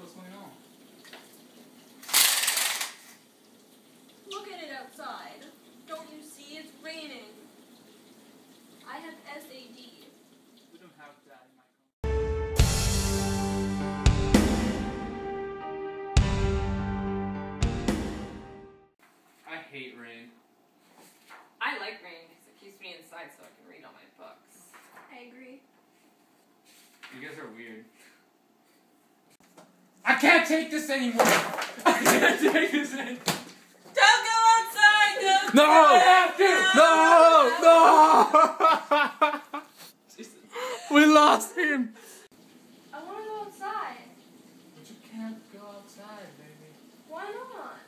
what's going on? Look at it outside. Don't you see? It's raining. I have SAD. We don't have that in my country. I hate rain. I like rain because it keeps me inside so I can read all my books. I agree. You guys are weird. I can't take this anymore! I can't take this anymore! Don't go outside! Don't No! I have to! No! No! We lost him! I want to go outside. But you can't go outside, baby. Why not?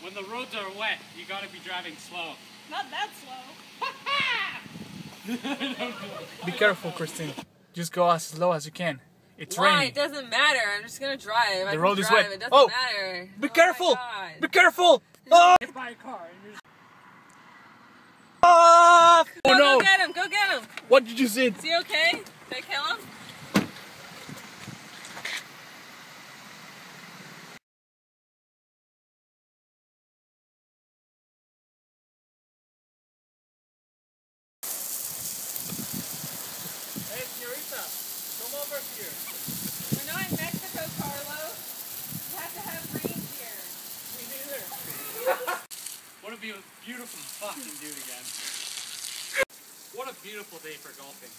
When the roads are wet, you gotta be driving slow. Not that slow. Be careful, Christine. Just go as slow as you can. It's Why? raining. It doesn't matter. I'm just gonna drive. The road is wet. It doesn't Oh! matter. Be Oh careful! my God. Be careful! Oh! Get by a car. Oh No, no! Go get him! Go get him! What did you say? Is he okay? Did I kill him? Hey, señorita, come over here. We're not in Mexico, Carlos. You have to have reindeer. Me neither. What a beautiful fucking dude again. What a beautiful day for golfing.